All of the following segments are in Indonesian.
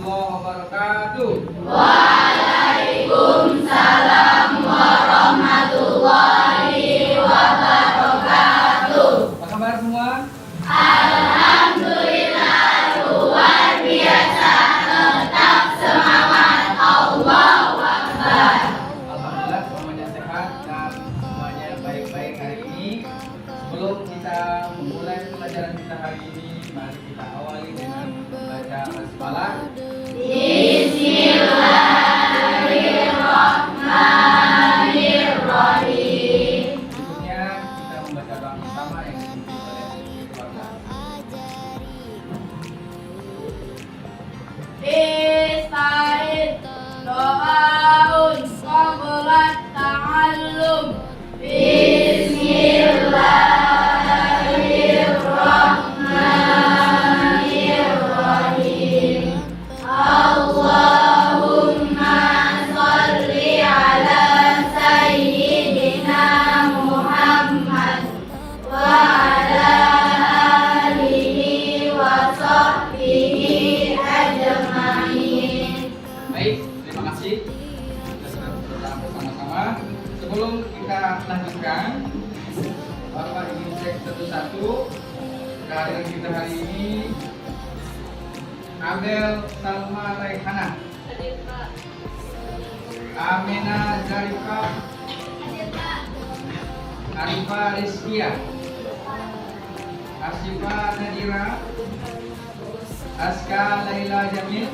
warahmatullahi wabarakatuh. Waalaikumsalam warahmatullahi wabarakatuh. Apa kabar semua? Alhamdulillah luar biasa, tetap semangat. Allahu Akbar. Alhamdulillah semuanya sehat dan semuanya baik-baik hari ini. Sebelum kita memulai pelajaran kita hari ini, mari kita awali dengan membaca basmalah. Bismillahirrahmanirrahim. Berikutnya kita membaca doa bersama yang dipimpin oleh keluarga. Ista'id doaun qabla ta'allum. Bismillahirrahmanirrahim. Allahumma sholli ala sayyidina Muhammad wa ala alihi wa sahbihi ajma'in. Baik, terima kasih. Kita sudah berdoa bersama-sama. Sebelum kita lanjutkan, Bapak ingin cek satu-satu kehadiran kita hari ini. Abel Salma Raihana, Amina Zarika, Arifa Rizkia, Asifa Nadira, Aska Laila Jamil.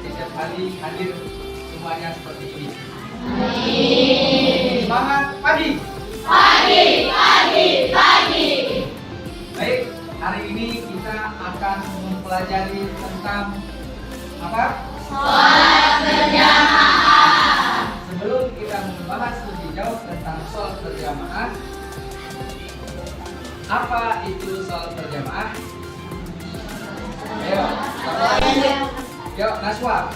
Setiap hari hadir semuanya seperti ini. Semangat pagi. Pagi. Baik, hari ini kita akan mempelajari tentang apa? Sholat berjamaah. Sebelum kita membahas lebih jauh tentang sholat berjamaah, apa itu sholat berjamaah? Ayo, yuk Naswa.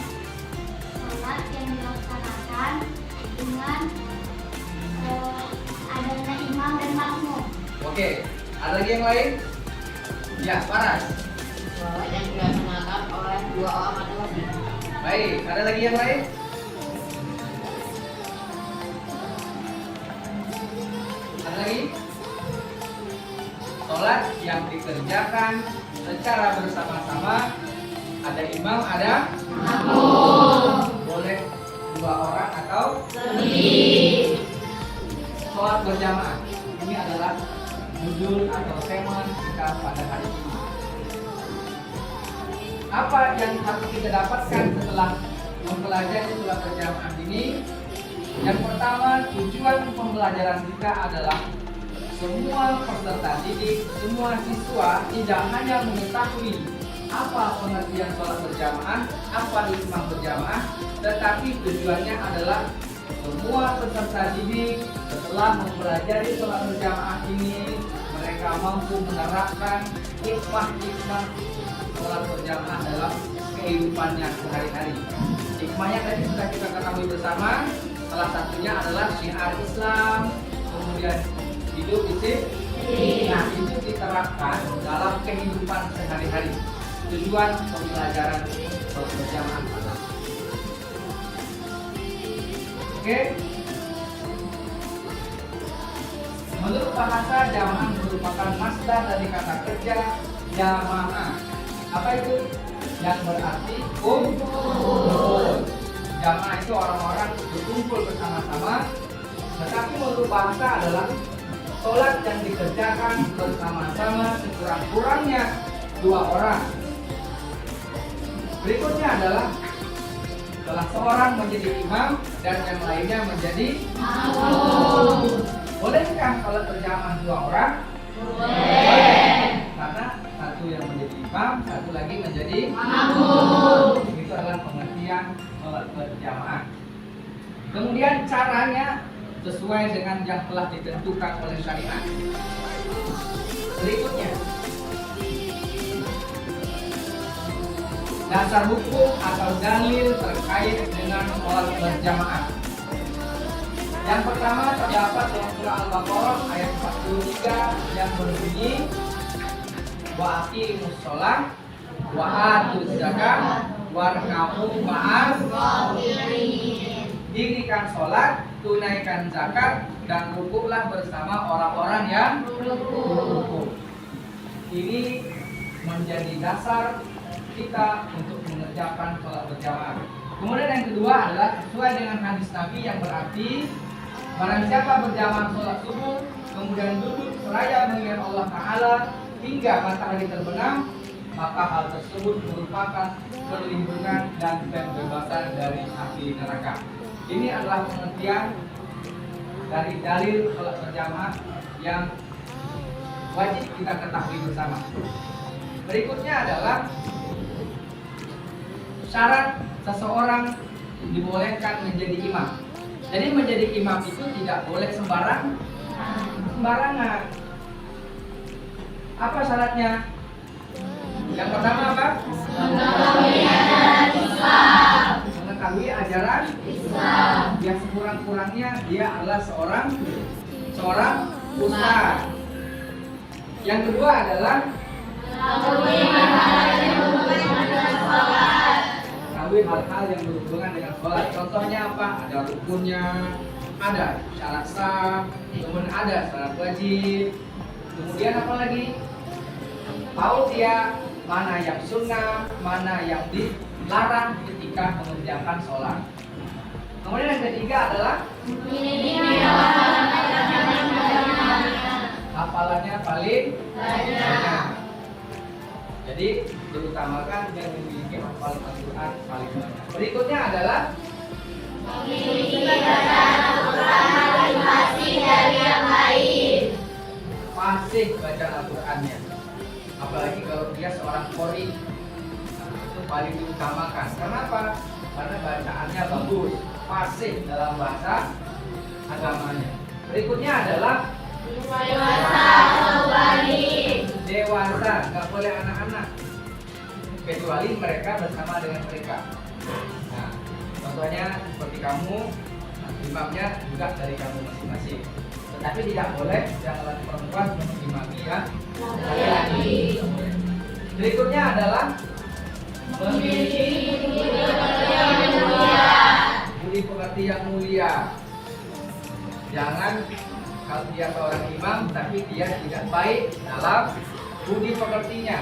Sholat yang dilaksanakan dengan adanya imam dan makmum. Oke, ada lagi yang lain? Ya, Paras. Sholat yang dilaksanakan oleh dua orang atau lebih. Baik, ada lagi yang lain? Ada lagi? Sholat yang dikerjakan secara bersama-sama, ada imam, ada Makmum. boleh dua orang atau Lebih. sholat berjamaah. Ini adalah judul atau tema kita pada hari ini. Apa yang harus kita dapatkan setelah mempelajari sholat berjamaah ini? Yang pertama, tujuan pembelajaran kita adalah semua peserta didik, semua siswa tidak hanya mengetahui apa pengertian sholat berjamaah, apa hikmah berjamaah, tetapi tujuannya adalah semua peserta didik setelah mempelajari sholat berjamaah ini, mereka mampu menerapkan hikmah-hikmah sholat berjamaah dalam kehidupannya sehari-hari. Hikmahnya tadi sudah kita ketahui bersama. Salah satunya adalah syiar Islam, kemudian hidup disiplin. Nah, itu diterapkan dalam kehidupan sehari-hari. Tujuan pembelajaran sholat berjamaah. Oke. Menurut bahasa, jamaah merupakan masdar dari kata kerja jamaah. Apa itu? Yang berarti kumpul. Jamaah itu orang-orang berkumpul bersama-sama. Tetapi menurut bahasa adalah sholat yang dikerjakan bersama-sama sekurang-kurangnya dua orang. Berikutnya adalah salah seorang menjadi imam dan yang lainnya menjadi Makmum. Bolehkah kalau berjamaah dua orang? Boleh. Karena satu yang menjadi imam, satu lagi menjadi Makmum. Itu adalah pengertian sholat berjamaah. Kemudian caranya sesuai dengan yang telah ditentukan oleh syariat. Berikutnya, dasar hukum atau dalil terkait dengan sholat berjamaah. Yang pertama terdapat dalam surah Al-Baqarah ayat 43 yang berbunyi wa aqimus sholat wa atu zakat warkamu ma'as dirikan sholat, tunaikan zakat, dan rukuklah bersama orang-orang yang rukuk. Ini menjadi dasar kita untuk mengerjakan sholat berjamaah. Kemudian yang kedua adalah sesuai dengan hadis Nabi yang berarti barang siapa berjamaah sholat subuh kemudian duduk seraya mengingat Allah Ta'ala hingga matahari terbenam, maka hal tersebut merupakan perlindungan dan pembebasan dari api neraka. Ini adalah pengertian dari dalil sholat berjamaah yang wajib kita ketahui bersama. Berikutnya adalah syarat seseorang dibolehkan menjadi imam. Jadi menjadi imam itu tidak boleh sembarangan. Apa syaratnya? Yang pertama apa? Mengetahui ajaran Islam. Yang sekurang-kurangnya dia adalah seorang ustaz. Yang kedua adalah mengetahui hal-hal yang berhubungan dengan sholat. Contohnya apa? Ada rukunnya, ada syarat sah, kemudian ada syarat wajib. Kemudian apa lagi? Tahu dia mana yang sunnah, mana yang dilarang ketika mengerjakan sholat. Kemudian yang ketiga adalah hafalannya paling banyak. Jadi diutamakan yang memiliki hafalan Al-Quran paling banyak. Berikutnya adalah memiliki bacaan Al-Quran lebih fasih dari yang lain. Fasih bacaan Al-Qurannya. Apalagi kalau dia seorang qori, itu paling diutamakan. Kenapa? Karena bacaannya bagus, fasih dalam bahasa agamanya. Berikutnya adalah dewasa, nggak boleh anak-anak, kecuali mereka bersama dengan mereka. Nah, contohnya seperti kamu, imamnya juga dari kamu masing-masing. Tetapi tidak boleh yang perempuan mengimami yang laki-laki. Berikutnya adalah memiliki budi pekerti yang mulia. Jangan kalau dia seorang imam tapi dia tidak baik dalam budi pekertinya.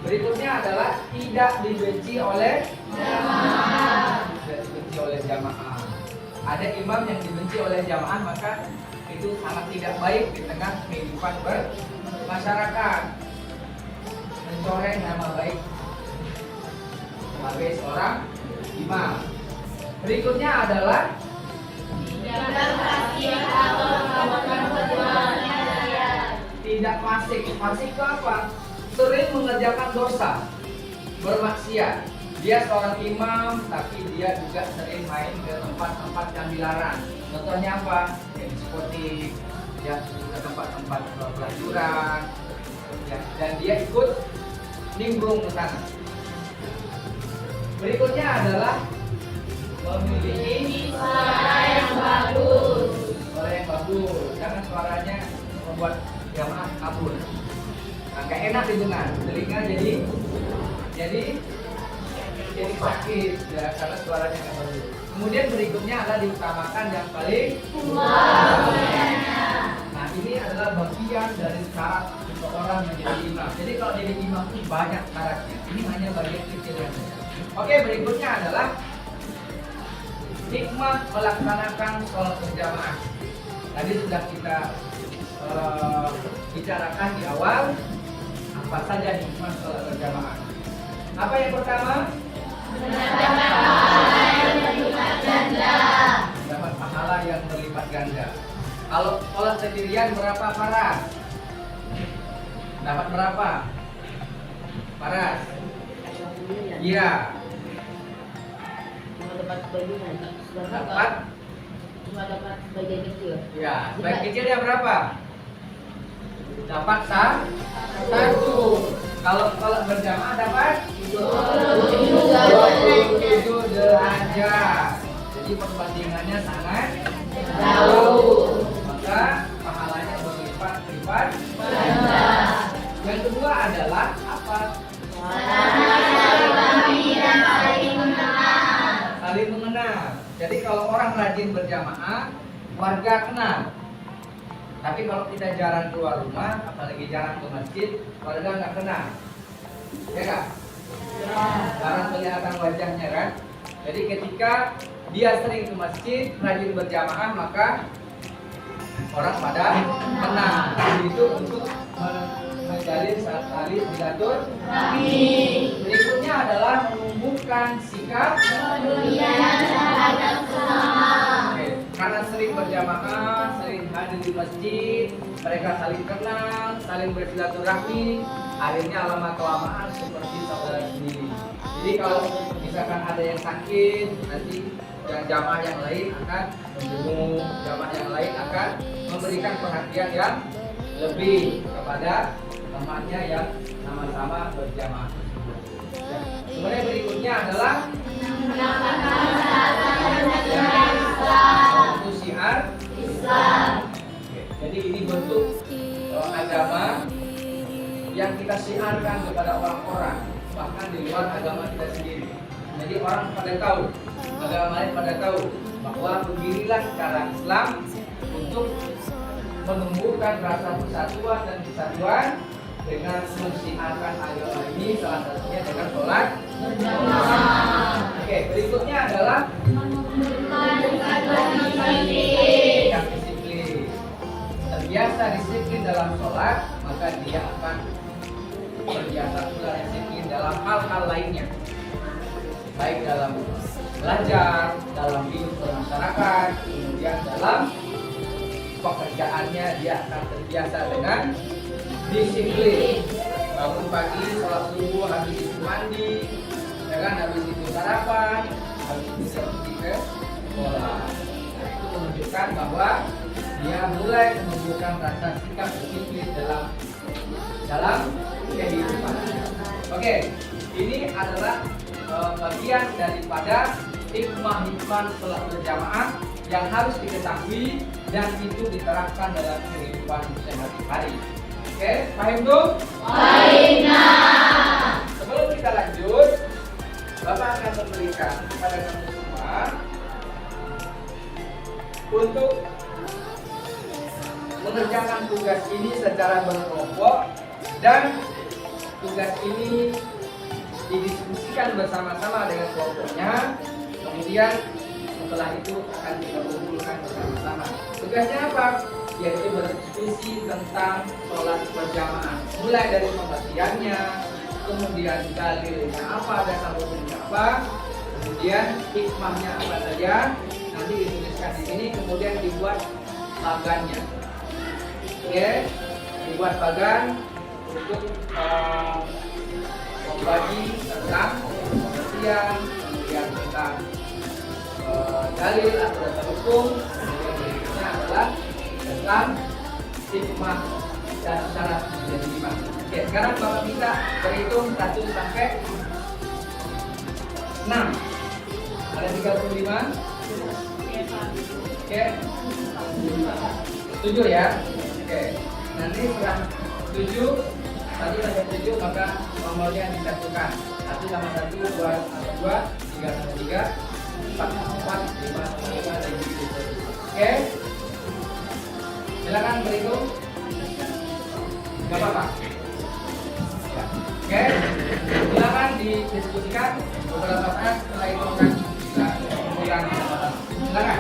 Berikutnya adalah tidak dibenci oleh jamaah. Tidak dibenci oleh jamaah. Ada imam yang dibenci oleh jamaah, maka itu sangat tidak baik di tengah kehidupan bermasyarakat. Mencoreng nama baik sebagai seorang imam. Berikutnya adalah tidak fasik. Fasik itu apa? Sering mengerjakan dosa, bermaksiat. Dia seorang imam, tapi dia juga sering main ke tempat-tempat yang dilarang. Contohnya apa? Ya, diskotik, ya, ke tempat-tempat pelacuran, ya, dan dia ikut nimbrung ke sana. Berikutnya adalah memiliki suara yang bagus. Suara yang bagus, jangan suaranya membuat jamaah kabur. Nah, gak enak didengar, telinga jadi sakit ya, karena suaranya nggak bagus. Kemudian berikutnya adalah diutamakan yang paling Nah, ini adalah bagian dari syarat seseorang menjadi imam. Jadi kalau jadi imam itu banyak syaratnya. Ini hanya bagian kecilnya saja. Oke, berikutnya adalah hikmah melaksanakan sholat berjamaah. Tadi sudah kita bicarakan di awal apa saja hikmah sholat berjamaah. Apa yang pertama? Dapat pahala yang berlipat ganda. Kalau sholat sendirian berapa Faras? Dapat berapa? Faras? Iya. Cuma dapat sebagian kecil. Ya, sebagian kecilnya berapa? Dapat satu. Kalau berjamaah dapat 27 derajat. Jadi perbandingannya sangat jauh. Maka pahalanya berlipat-lipat. Yang kedua adalah apa? Jadi kalau orang rajin berjamaah, warga kenal. Tapi kalau kita jarang keluar rumah, apalagi jarang ke masjid, warga nggak kenal. Ya nggak? Jarang kelihatan wajahnya kan? Jadi ketika dia sering ke masjid, rajin berjamaah, maka orang pada kenal. Itu untuk menjalin tali silaturahmi. Berikutnya adalah menumbuhkan sikap kepedulian terhadap sesama. Oke. Karena sering berjamaah, sering hadir di masjid, mereka saling kenal, saling bersilaturahmi, akhirnya lama kelamaan seperti saudara sendiri. Jadi kalau misalkan ada yang sakit, nanti yang jamaah yang lain akan menjenguk, jamaah yang lain akan memberikan perhatian yang lebih kepada temannya yang sama-sama berjamaah. Ya. Kemudian berikutnya adalah itu syiar Islam. Jadi ini bentuk agama yang kita syiarkan kepada orang-orang, bahkan di luar agama kita sendiri. Jadi orang pada tahu, agama lain pada tahu bahwa berdirilah cara Islam untuk menumbuhkan rasa persatuan dan kesatuan dengan mensiarkan agama ini, salah satunya dengan sholat berjamaah. Oke, berikutnya adalah yang disiplin. Terbiasa disiplin dalam sholat, maka dia akan terbiasa pula disiplin dalam hal-hal lainnya, baik dalam belajar, dalam hidup bermasyarakat, kemudian dalam pekerjaannya dia akan terbiasa dengan disiplin. Bangun pagi, sholat subuh, habis itu mandi, ya kan, habis itu sarapan, habis itu pergi ke sekolah. Nah, itu menunjukkan bahwa dia mulai menunjukkan rasa sikap disiplin dalam kehidupan. Oke, ini adalah bagian daripada hikmah-hikmah sholat berjamaah yang harus diketahui dan itu diterapkan dalam kehidupan sehari-hari. Oke, paham tuh? Paham. Sebelum kita lanjut, Bapak akan memberikan kepada kamu semua untuk mengerjakan tugas ini secara berkelompok dan tugas ini didiskusikan bersama-sama dengan kelompoknya. Kemudian setelah itu akan kita kumpulkan bersama-sama. Tugasnya apa? Yaitu berdiskusi tentang sholat berjamaah, mulai dari pengertiannya, kemudian dalilnya apa, dasar hukumnya apa, kemudian hikmahnya apa saja, nanti dituliskan di sini, kemudian dibuat bagannya. Oke, dibuat bagan untuk membagi tentang pengertian, kemudian tentang dalil atau dasar hukum, kemudian berikutnya adalah tentang hikmah dan syarat menjadi imam. Oke, sekarang Bapak bisa berhitung 1 sampai 6. Ada 35? Oke, 7 ya. Oke, nanti setelah 7, 1 sampai 7 maka nomornya disatukan. 1 sama 1, 2 sama 2, 3 sama 3, 4 sama 4, 5 sama 5, dan begitu. Oke, silakan berhitung. Gak apa-apa. Ya. Oke, silakan didiskusikan beberapa saat, setelah itu akan kita kumpulkan bersama-sama. Silakan.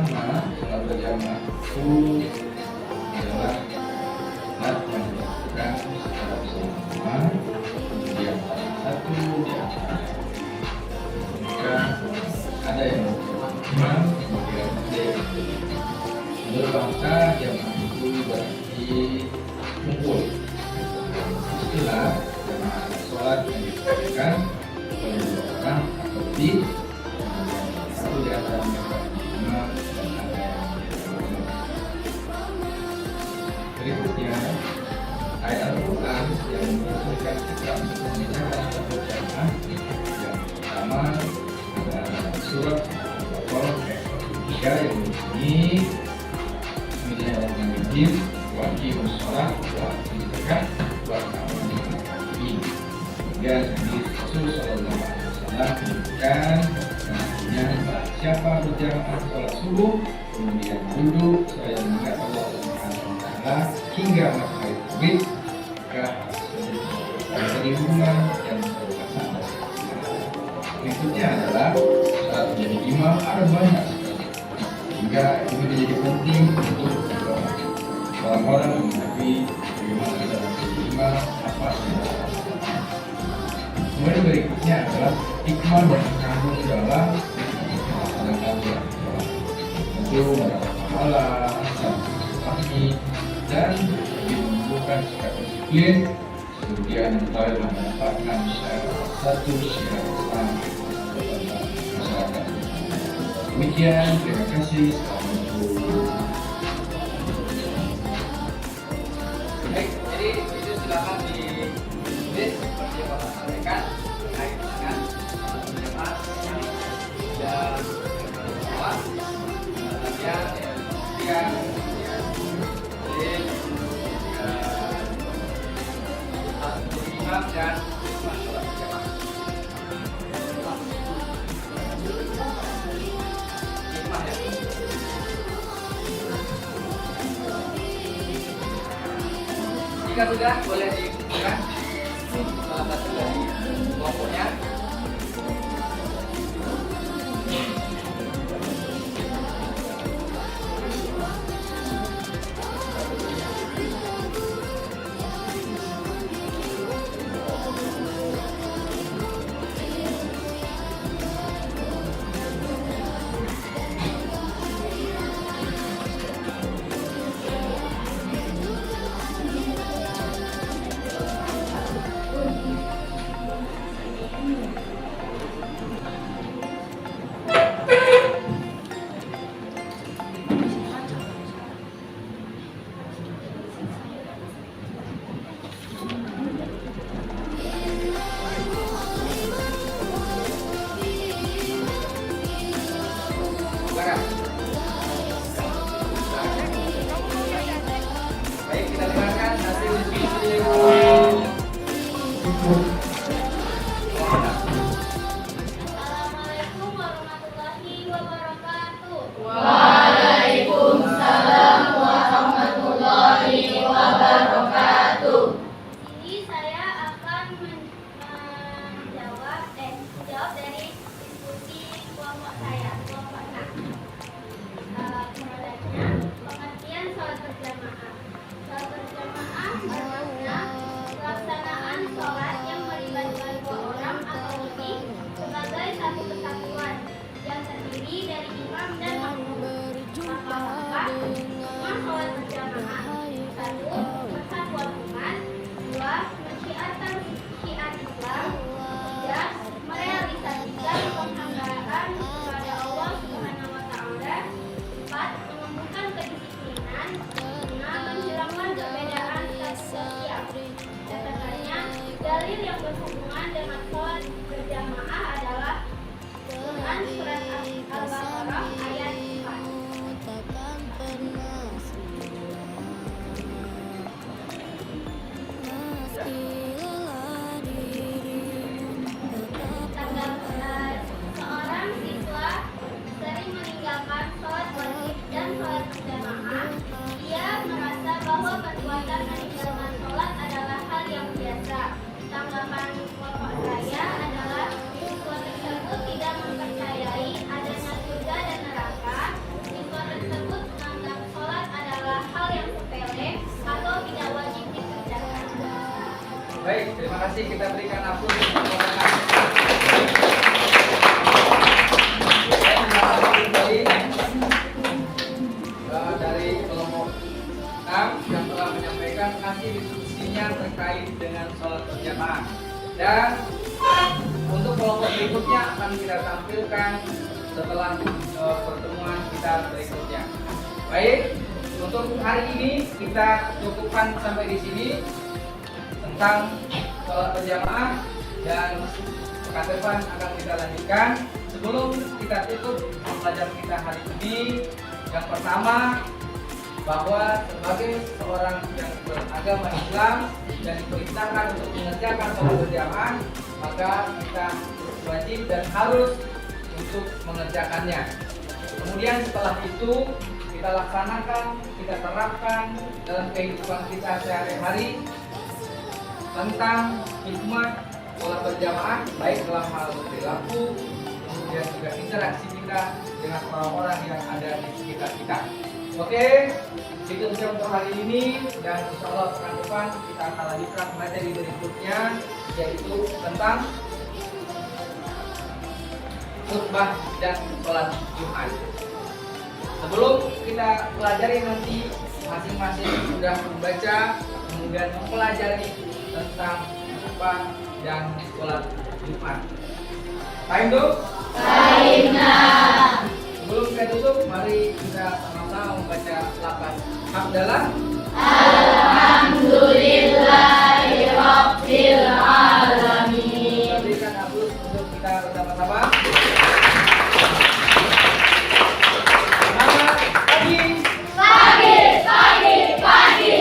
pertama sholat berjamaah itu adalah sholat yang dilakukan secara bersama yang salah satu di antara jika ada yang imam kemudian ada yang menurut bahasa jamaah itu berarti kumpul. Istilah jamaah sholat yang dilakukan oleh dua orang atau lebih, satu di antara mereka imam dan ada yang makmum. Berikutnya ayat Al-Quran yang menunjukkan kita untuk mengerjakan sholat berjamaah yang pertama adalah surat Al-Baqarah ayat 3 yang berbunyi Bismillahirrahmanirrahim wa aqimus shalah wa atuz zakat wa ta'awunu 'alal birri. Dan hadis Rasul sallallahu alaihi wasallam menyebutkan bahwasanya siapa berjamaah sholat subuh kemudian duduk seraya mengingat Allah Subhanahu wa taala hingga matahari terbit, maka dari hubungan yang berpasangan. Berikutnya adalah saat menjadi imam ada banyak sekali, hingga ini menjadi penting untuk orang-orang mengetahui bagaimana cara menjadi imam, apa saja. Kemudian berikutnya adalah hikmah yang terkandung dalam melaksanakan sholat. Tentu mendapat pahala, silaturahmi, dan menunjukkan sikap disiplin, kemudian kita mendapatkan satu syiar Islam kepada masyarakat. Demikian, terima kasih. Assalamualaikum. Baik, jadi itu silakan ditulis seperti yang Bapak sampaikan terkait dengan jemaat yang sudah bersholat, latihan, kemudian boleh imam dan sholat berjamaah. Hikmah ya. Jika sudah, boleh dikumpulkan salah satu dari kelompoknya. kasih, kita berikan aplaus untuk mereka. Saya mendapat kembali dari kelompok 6 yang telah menyampaikan kasih diskusinya terkait dengan sholat berjamaah. Dan untuk kelompok berikutnya akan kita tampilkan setelah pertemuan kita berikutnya. Baik, untuk hari ini kita cukupkan sampai di sini tentang sholat berjamaah, dan pekan depan akan kita lanjutkan. Sebelum kita tutup pembelajaran kita hari ini, yang pertama bahwa sebagai seorang yang beragama Islam dan diperintahkan untuk mengerjakan sholat berjamaah, maka kita wajib dan harus untuk mengerjakannya. Kemudian setelah itu kita laksanakan, kita terapkan dalam kehidupan kita sehari-hari tentang hikmah sholat berjamaah, baik dalam hal perilaku, kemudian juga interaksi kita dengan orang-orang yang ada di sekitar kita. Oke, itu saja untuk hari ini, dan insya Allah pekan depan kita akan lanjutkan materi berikutnya, yaitu tentang khutbah dan sholat Jumat. Sebelum kita pelajari nanti, masing-masing sudah membaca kemudian mempelajari tentang khutbah dan sholat Jumat. Paham tuh? Baiklah. Sebelum kita tutup, mari kita sama-sama membaca lafaz hamdalah. Alhamdulillahirabbil alamin. Kita berikan aplaus untuk kita bersama-sama. Semangat pagi.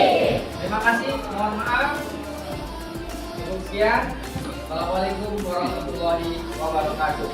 Terima kasih. Mohon maaf. Cukup sekian. Assalamualaikum warahmatullahi wabarakatuh.